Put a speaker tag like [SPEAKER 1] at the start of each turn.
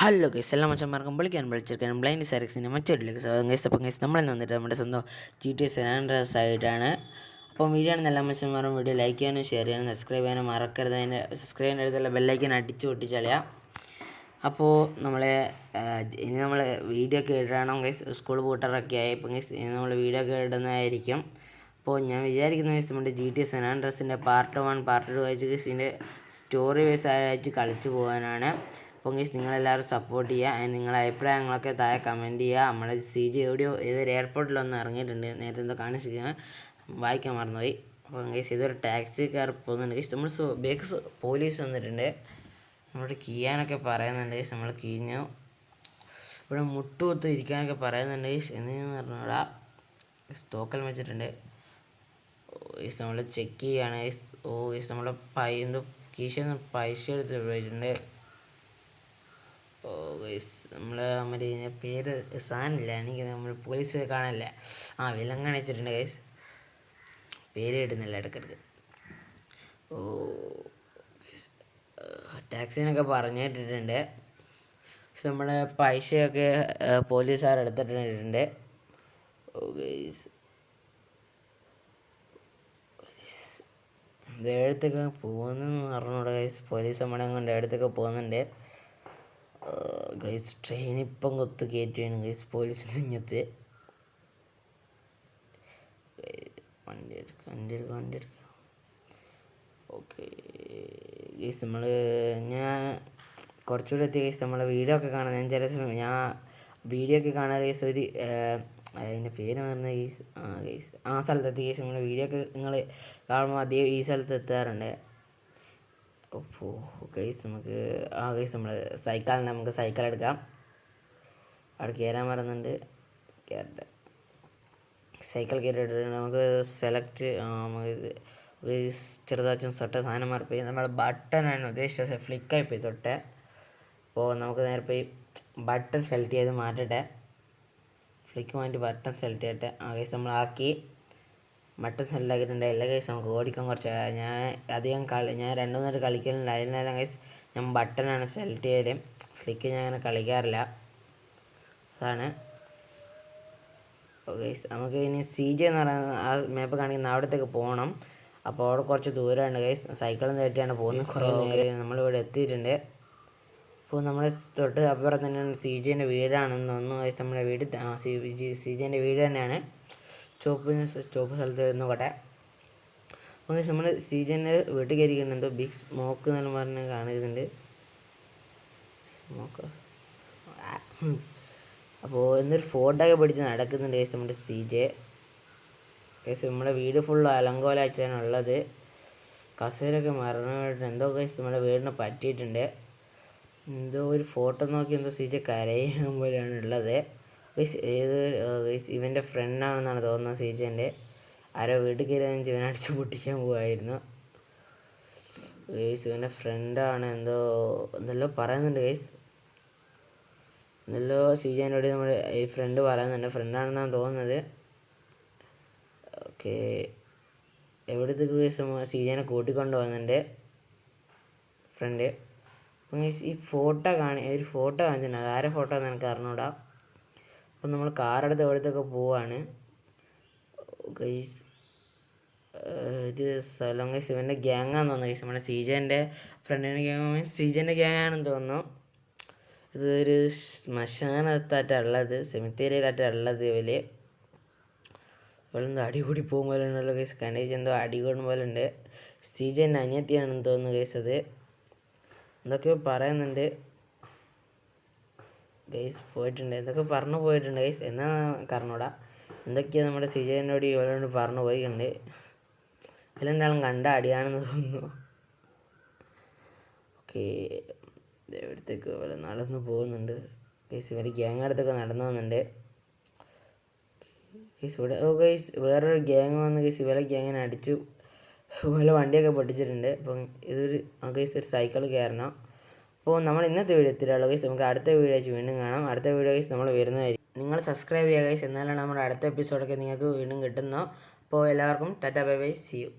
[SPEAKER 1] Hello guys, എല്ലാ മച്ചന്മാർക്കും വിളിച്ചിരിക്കാനും blind സാരിക്സിൻ്റെ മറ്റൊരു സ്വാഗതം ഗൈസ്. അപ്പം ഗൈസ് നമ്മളിന്ന് വന്നിട്ട് നമ്മുടെ സ്വന്തം GTA San Andreas ആയിട്ടാണ്. അപ്പം വീഡിയോ ആണെന്ന് എല്ലാ മച്ചന്മാരും വീഡിയോ ലൈക്ക് ചെയ്യാനും ഷെയർ ചെയ്യാനും സബ്സ്ക്രൈബ് ചെയ്യാനും മറക്കരുത്. അതിൻ്റെ സബ്സ്ക്രൈബ് ചെയ്യാൻ എഴുതുള്ള ബെല്ലൈക്കൻ അടിച്ച് പൊട്ടിച്ചളയാം. അപ്പോൾ ഇനി നമ്മൾ വീഡിയോ ഒക്കെ ഇടണം ഗൈസ്. സ്കൂൾ പൂട്ടറൊക്കെ ആയി. ഇപ്പം ഗൈസ് ഇനി നമ്മൾ വീഡിയോ ഒക്കെ ഇടുന്നതായിരിക്കും. അപ്പോൾ ഞാൻ വിചാരിക്കുന്ന ഗൈസ് നമ്മുടെ GTA San Andreasൻ്റെ പാർട്ട് 1 പാർട്ട് 2 ആയിട്ട് ഗൈസ് ഇതിൻ്റെ സ്റ്റോറി വൈസ് ആയിട്ട് കളിച്ച് പോകാനാണ്. അപ്പോൾ ഗൈസ് നിങ്ങളെല്ലാവരും സപ്പോർട്ട് ചെയ്യുക. നിങ്ങളുടെ അഭിപ്രായങ്ങളൊക്കെ താഴെ കമൻറ്റ് ചെയ്യുക. നമ്മുടെ CG എവിടെയോ ഏതൊരു എയർപോർട്ടിലൊന്ന് ഇറങ്ങിയിട്ടുണ്ട്. നേരത്തെ എന്തോ കാണിച്ചിരിക്കുക, വായിക്കാൻ മറന്നുപോയി. അപ്പോൾ ഗൈസ് ഇതൊരു ടാക്സിക്കാർ പോകുന്നുണ്ട് ഗൈസ്. നമ്മൾ പോലീസ് വന്നിട്ടുണ്ട്. നമ്മളോട് കീയാനൊക്കെ പറയുന്നുണ്ട് ഗൈസ്. നമ്മൾ കീഞ്ഞു. ഇവിടെ മുട്ടുകൊത്ത് ഇരിക്കാനൊക്കെ പറയുന്നുണ്ട് ഗൈസ്. എന്ന് പറഞ്ഞാൽ തോക്കൽ വെച്ചിട്ടുണ്ട് ഗൈസ്. നമ്മൾ ചെക്ക് ചെയ്യുകയാണ് ഗൈസ്. ഗൈസ് നമ്മളെ എന്തോ കീശന്ന് പൈസ എടുത്ത് പോയിട്ടുണ്ട്. ഗൈസ് നമ്മൾ മറ്റേ പേര് സാധനമില്ല, എനിക്ക് നമ്മൾ പോലീസ് കാണാനില്ല. വിലങ്ങണ വെച്ചിട്ടുണ്ട് ഗൈസ്. പേര് കിട്ടുന്നില്ല ഇടയ്ക്കിടയ്ക്ക്. ടാക്സിനൊക്കെ പറഞ്ഞിട്ടിട്ടുണ്ട്. പക്ഷെ നമ്മുടെ പൈസയൊക്കെ പോലീസുകാർ എടുത്തിട്ടുണ്ട് ഗൈസ്. എഴുത്തൊക്കെ പോകുന്നെന്ന് പറഞ്ഞൂടെ ഗൈസ്. പോലീസ് നമ്മളെ കൊണ്ട് അടുത്തൊക്കെ പോകുന്നുണ്ട് ഗൈസ്. ട്രെയിൻ ഇപ്പം കൊത്ത് കയറ്റുകയാണ് ഗൈസ് പോലീസിൻ്റെ അഞ്ഞത്ത്. വണ്ടി എടുക്കാം. ഓക്കെ ഗൈസ്, ഞാൻ കുറച്ചുകൂടെ എത്തി ഗൈസ്. നമ്മളെ വീഡിയോ ഒക്കെ കാണാൻ ഞാൻ വീഡിയോ ഒക്കെ കാണാൻ ഗൈസ്. അതിൻ്റെ പേര് പറഞ്ഞ ഗൈസ് ഗൈസ് സ്ഥലത്തെത്തി ഗൈസ്. നമ്മുടെ വീഡിയോ ഒക്കെ നിങ്ങൾ കാണുമ്പോൾ അധികം ഈ സ്ഥലത്ത് എത്താറുണ്ട്. അപ്പോൾ ഗൈസ് ഗൈസ് നമുക്ക് സൈക്കിൾ എടുക്കാം. അവിടെ കയറാൻ പറയുന്നുണ്ട്. കയറട്ടെ. സൈക്കിൾ കയറിയിട്ട് നമുക്ക് സെലക്ട് ചെറുതാച്ചും തൊട്ട സാധനം മാറിപ്പോയി. നമ്മൾ ബട്ടനാണ് ഉദ്ദേശിച്ചത്, ഫ്ലിക്കായിപ്പോയി തൊട്ട്. അപ്പോൾ നമുക്ക് നേരെ പോയി ബട്ടൺ സെലക്ട് ചെയ്ത് മാറ്റട്ടെ. ഫ്ലിക്ക് മാറ്റി ബട്ടൺ സെലക്ട് ചെയ്യട്ടെ. ഗൈസ് നമ്മളാക്കി ബട്ടൺ സെലക്ട് ആക്കിയിട്ടുണ്ട്. എല്ലാ ഗൈസ് നമുക്ക് ഓടിക്കാൻ കുറച്ച് ഞാൻ 2-3 കളിക്കലുണ്ടായിരുന്നെല്ലാം ഗൈസ്. ഞാൻ ബട്ടനാണ് സെലക്ട് ചെയ്തത്. ഫ്ലിക്ക് ഞാൻ അങ്ങനെ കളിക്കാറില്ല, അതാണ്. ഗൈസ് നമുക്ക് ഇനി CJ എന്ന് പറയുന്ന ആ മാപ്പ് കാണിക്കുന്ന അവിടത്തേക്ക് പോകണം. അപ്പോൾ അവിടെ കുറച്ച് ദൂരമുണ്ട് ഗൈസ്. സൈക്കിളും തേട്ടിയാണ് പോകുന്നത്. കുറേ നേരം നമ്മളിവിടെ എത്തിയിട്ടുണ്ട്. അപ്പോൾ നമ്മൾ തൊട്ട് അപ്പുറം തന്നെയാണ് CJൻ്റെ വീടാണെന്ന് തോന്നുന്നു ഗൈസ്. നമ്മുടെ വീട് CJൻ്റെ വീട് തന്നെയാണ്. സ്റ്റോപ്പ് സ്ഥലത്ത് നോക്കട്ടെ. അപ്പോൾ നമ്മൾ CJൻ്റെ വീട്ടിൽ കയറിക്കുന്നുണ്ട്. എന്തോ ബിഗ് സ്മോക്ക് എന്നെല്ലാം പറഞ്ഞ് കാണിക്കുന്നുണ്ട്. സ്മോക്ക്. അപ്പോൾ എന്നൊരു ഫോട്ടോ ഒക്കെ പിടിച്ച് നടക്കുന്നുണ്ട് ഗൈസ് നമ്മുടെ CJ. ഗൈസ് നമ്മുടെ വീട് ഫുള്ള് അലങ്കോലാച്ചാണ് ഉള്ളത്. കസേരയൊക്കെ മറന്നിട്ട് എന്തോ ഗൈസ് നമ്മുടെ വീടിനെ പറ്റിയിട്ടുണ്ട്. എന്തോ ഒരു ഫോട്ടോ നോക്കി എന്തോ CJ കരയാൻ പോലെയാണ് ഉള്ളത് ഗൈസ്. ഗൈസ് ഇവൻ്റെ ഫ്രണ്ടാണെന്നാണ് തോന്നുന്നത് CJൻ്റെ. ആരോ വീട്ടിൽ കയറി ഇവനെ അടിച്ച് പൊട്ടിക്കാൻ പോവായിരുന്നു ഗൈസ്. ഇവൻ്റെ ഫ്രണ്ടാണ് എന്തെല്ലോ പറയുന്നുണ്ട് ഗൈസ്. എന്തെല്ലോ CJനോട് നമ്മുടെ ഈ ഫ്രണ്ട് പറയുന്നുണ്ട്. ഫ്രണ്ടാണെന്നാണ് തോന്നുന്നത്. ഓക്കെ, എവിടത്തേക്ക് ഗൈസ് CJനെ കൂട്ടിക്കൊണ്ട് പോകുന്നുണ്ട് ഫ്രണ്ട്. അപ്പം ഈ ഒരു ഫോട്ടോ കാണിച്ചിട്ടുണ്ട്. അത് ആരെ ഫോട്ടോ എന്ന് എനിക്ക് അറിഞ്ഞൂടാ. അപ്പം നമ്മൾ കാറെടുത്ത് എവിടത്തേക്ക് പോവാണ് ഗൈസ്. ഒരു സ്ഥലം ഗൈസ് ഇവൻ്റെ ഗ്യാങ്ങാന്ന് തോന്നുന്നു ഗൈസ്. നമ്മുടെ CJൻ്റെ ഫ്രണ്ടിൻ്റെ ഗ്യാങ് മീൻസ് CJൻ്റെ ഗ്യാങ്ങാണെന്ന് തോന്നുന്നു. ഇതൊരു ശ്മശാനത്തായിട്ടുള്ളത്, സെമിത്തേരിയിലായിട്ടുള്ളത്. ഇവളെന്തോ അടികൂടി പോകും പോലെ ഉണ്ടല്ലോ ഗൈസ്. കണ്ടേച്ച് എന്തോ അടികൂടും പോലെ ഉണ്ട്. CJൻ്റെ അനിയത്തിയാണെന്ന് തോന്നുന്നു ഗൈസ്. അത് എന്തൊക്കെയോ പറയുന്നുണ്ട് ഗൈസ്. പോയിട്ടുണ്ട്, എന്തൊക്കെ പറഞ്ഞു പോയിട്ടുണ്ട് ഗൈസ്. എന്നാണ് പറഞ്ഞൂടാ. എന്തൊക്കെയാണ് നമ്മുടെ CJനോട് ഇവരോട് പറഞ്ഞു പോയിട്ടുണ്ട്. ഇതിലെന്താളും കണ്ട അടിയാണെന്ന് തോന്നുന്നു. ഓക്കെ, ഇവിടത്തേക്ക് ഇവരെ നടന്നു പോകുന്നുണ്ട് ഗൈസ്. ഇവർ ഗ്യാങ് അടുത്തൊക്കെ നടന്നു പോകുന്നുണ്ട് ഗൈസ്. ഇവിടെ ഗൈസ് വേറൊരു ഗ്യാങ് വന്ന് ഗൈസ് ഇവരെ ഗ്യാങ്ങിനെ അടിച്ചു. ഇവരെ വണ്ടിയൊക്കെ പൊട്ടിച്ചിട്ടുണ്ട്. അപ്പം ഗൈസ് ഒരു സൈക്കിൾ കയറണം. അപ്പോൾ നമ്മൾ ഇന്നത്തെ വീഡിയോ എത്തിയിട്ടുള്ള ഗൈസ്. നമുക്ക് അടുത്ത വീഡിയോ വെച്ച് വീണ്ടും കാണാം. അടുത്ത വീഡിയോ ഗൈസ് നമ്മൾ വരുന്നതായിരിക്കും. നിങ്ങൾ സബ്സ്ക്രൈബ് ചെയ്യുക ഗൈസ്, എന്നാലാണ് നമ്മുടെ അടുത്ത എപ്പിസോഡൊക്കെ നിങ്ങൾക്ക് വീണ്ടും കിട്ടുന്നു. അപ്പോൾ എല്ലാവർക്കും ടാറ്റാ ബൈ ബൈ, സീ യു.